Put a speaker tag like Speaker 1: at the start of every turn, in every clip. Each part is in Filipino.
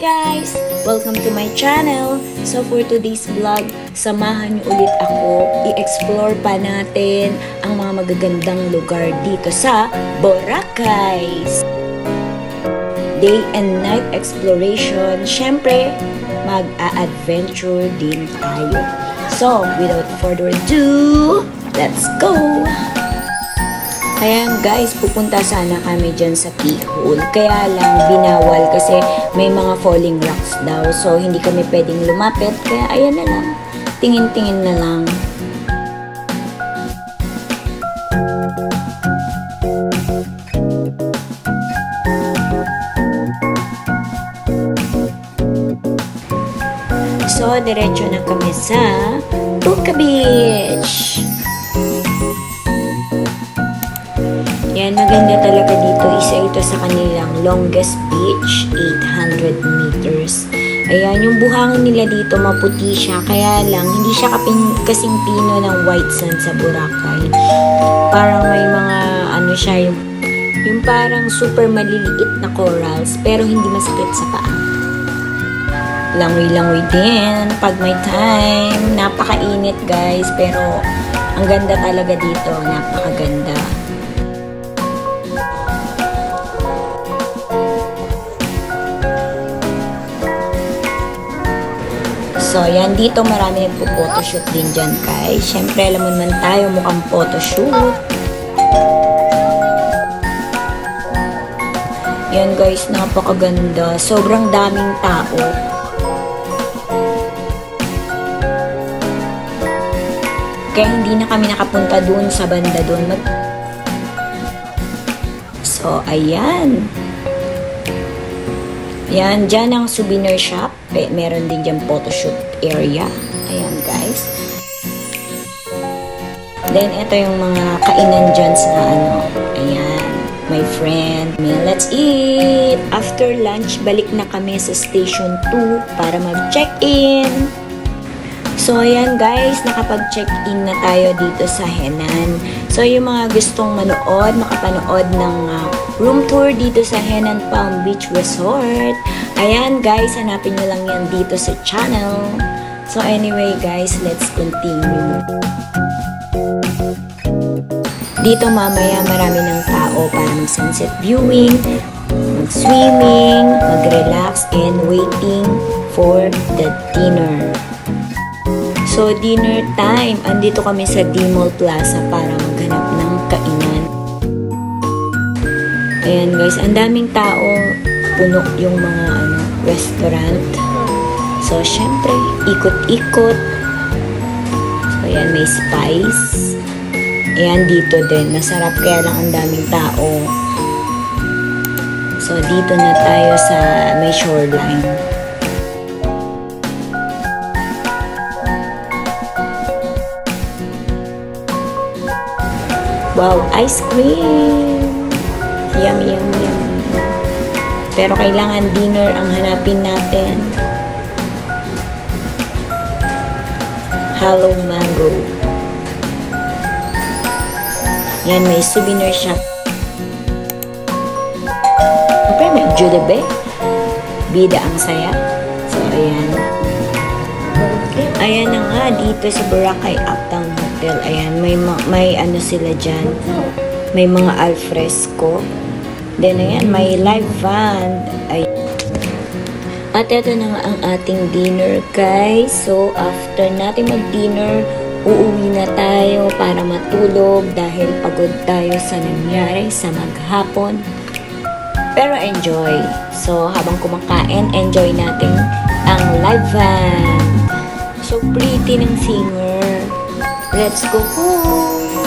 Speaker 1: guys! Welcome to my channel. So for today's vlog, samahan niyo ulit ako. I-explore pa natin ang mga magagandang lugar dito sa Boracay. Day and night exploration. Syempre, mag-a-adventure din tayo. So, without further ado, let's go! Ayan guys, pupunta sana kami dyan sa Pihol. Kaya lang binawal kasi may mga falling rocks daw. So hindi kami pwedeng lumapit. Kaya ayan na lang. Tingin-tingin na lang. So diretso na kami sa Puka Beach. Yan, maganda talaga dito. Isa ito sa kanilang longest beach, 800 meters. Ayan, yung buhangin nila dito, maputi siya. Kaya lang, hindi siya kasing pino ng white sand sa Boracay. Parang may mga, ano siya, yung parang super maliliit na corals, pero hindi masakit sa paa. Langoy-langoy din pag may time. Napakainit guys, pero ang ganda talaga dito. Napakaganda. So, yan. Dito marami nagpo-photoshoot din dyan, guys. Siyempre, alam mo naman tayo, mukhang photoshoot. Yan, guys. Napakaganda. Sobrang daming tao. Kaya hindi na kami nakapunta dun sa banda dun. So, ayan. Yan, dyan ang souvenir shop. Meron din dyan photoshoot area. Ayan, guys. Then, ito yung mga kainan dyan sa ano. Ayan, my friend. Let's eat! After lunch, balik na kami sa Station 2 para mag-check-in. So, ayan guys, nakapag-check-in na tayo dito sa Henan. So, yung mga gustong manood, makapanood ng room tour dito sa Henan Palm Beach Resort. Ayan guys, hanapin nyo lang yan dito sa channel. So, anyway guys, let's continue. Dito mamaya marami ng tao para mag-sunset viewing, mag-swimming, mag-relax, and waiting for the dinner. So, dinner time. Andito kami sa D-Mall Plaza para maghanap ng kainan. Ayan guys, ang daming tao. Puno yung mga restaurant. So, syempre, ikot-ikot. So, ayan, may spice. Ayan, dito din. Masarap kaya lang ang daming tao. So, dito na tayo sa may shoreline. Wow, ice cream! Yum, yum, yum. Pero kailangan dinner ang hanapin natin. Hello Mango. Yan, may souvenir shop. Siyempre, may Jollibee. Bida ang saya. So, ayan. Ayan na nga, dito sa Boracay Uptown Hotel. Ayan, may ano sila dyan. May mga alfresco. Then, ayan, may live band. At ito na nga ang ating dinner, guys. So, after natin mag-dinner, uuwi na tayo para matulog dahil pagod tayo sa nangyari sa maghapon. Pero enjoy. So, habang kumakain, enjoy natin ang live band. So pretty ng singer. Let's go home.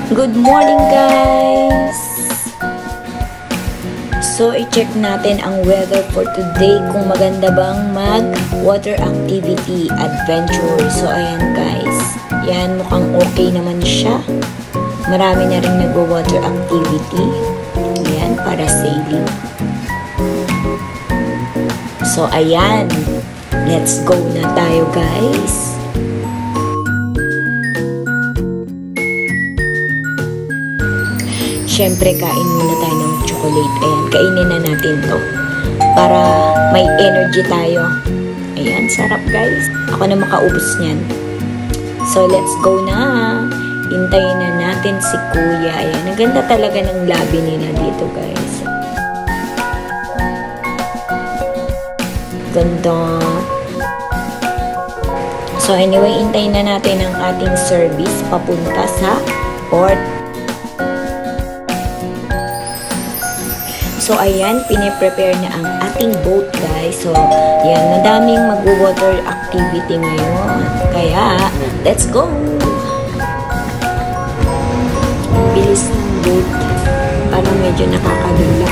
Speaker 1: Good morning, guys. So, i-check natin ang weather for today kung maganda bang mag-water activity adventure. So, ayan guys. Yan, mukhang okay naman siya. Marami na rin nag-water activity. Ayan, para sailing. So, ayan. Let's go na tayo, guys. syempre kain muna tayo ng chocolate. Ayan, kainin na natin to para may energy tayo. Ayan, sarap guys. Ako na makaubos niyan. So, let's go na. Hintayin na natin si Kuya. Ayan, ang ganda talaga ng labi nila dito guys. Ganda. So, anyway, hintayin na natin ang ating service papunta sa port. So, ayan, piniprepare na ang ating boat, guys. So, ayan, madaming mag-water activity ngayon. Kaya, let's go! Bilis ng boat. Parang medyo nakakalula.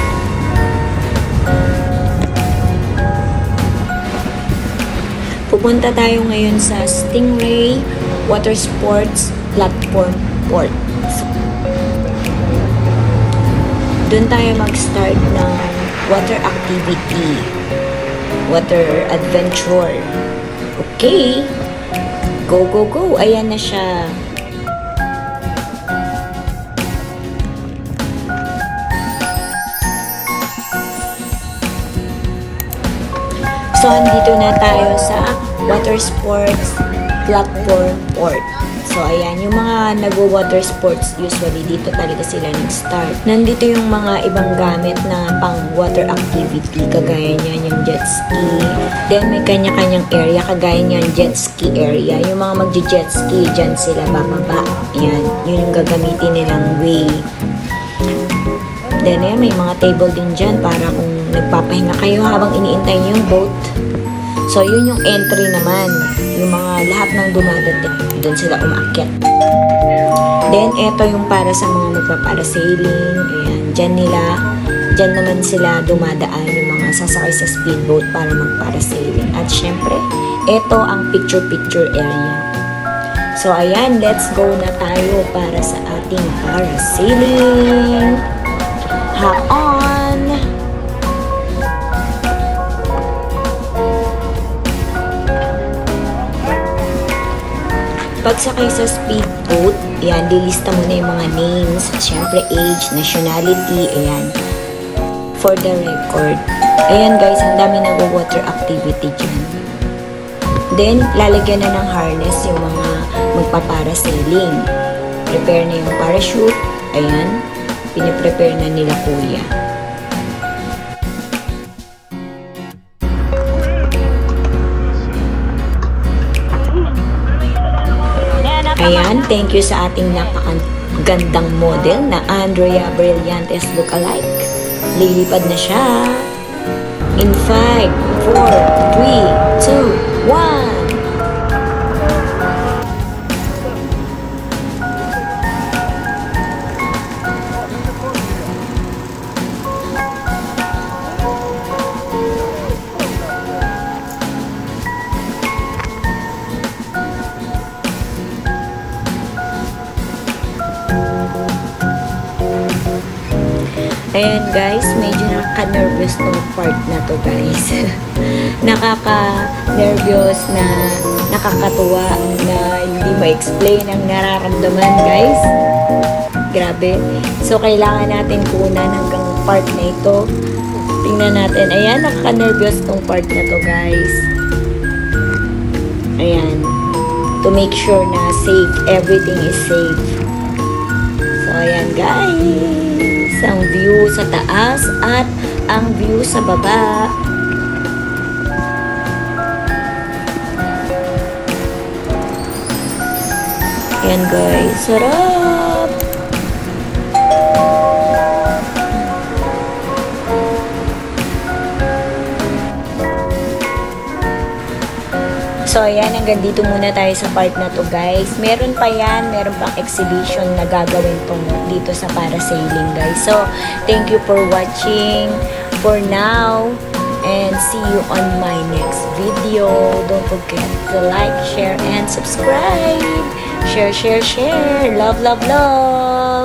Speaker 1: Pupunta tayo ngayon sa Stingray Water Sports Platform Port. Doon tayo mag-start ng water activity, water adventure. Okay, go, go, go. Ayan na siya. So, andito na tayo sa water sports platform port. So, ayan, yung mga nag-water sports, usually dito talaga sila nag-start. Nandito yung mga ibang gamit na pang water activity, kagaya niyan yung jet ski. Then, may kanya-kanyang area, kagaya niyan jet ski area. Yung mga magje-jet ski, dyan sila bababa. Ayan, yun yung gagamitin nilang way. Then, ayan, may mga table din dyan para kung nagpapahinga kayo habang iniintay niyo yung boat. So, yun yung entry naman. Yung mga lahat ng dumadating, doon sila umaakyat. Then, eto yung para sa mga nagpa-parasailing. Ayan, dyan naman sila dumadaan yung mga sasakay sa speedboat para mag-parasailing. At syempre, eto ang picture-picture area. So, ayan, let's go na tayo para sa ating parasailing. Hop on! Pagsakay sa speedboat, ayan, lilista mo na yung mga names, syempre age, nationality, ayan, for the record. Ayan guys, ang dami nag-water activity dyan. Then, lalagyan na ng harness yung mga magpaparasailing. Prepare na yung parachute, ayan, piniprepare na nila Kuya. Ayan, thank you sa ating napakagandang model na Andrea Brillantes lookalike. Lilipad na siya. In 5, 4, 3, 2, 1. Ayan guys, medyo nakaka-nervous tong part na to guys. Nakaka-nervous na nakakatuwa na hindi ma-explain ang nararamdaman guys. Grabe. So, kailangan natin kunan hanggang part na ito. Tingnan natin. Ayan, nakaka-nervous tong part na to guys. Ayan. To make sure na safe, everything is safe. So, ayan guys. Ang view sa taas at ang view sa baba. Ayan guys, sarap! So, ayan, hanggang dito muna tayo sa part na to guys. Meron pa yan, meron pang exhibition na gagawin tong dito sa parasailing guys. So, thank you for watching for now and see you on my next video. Don't forget to like, share, and subscribe. Share, share, share. Love, love, love.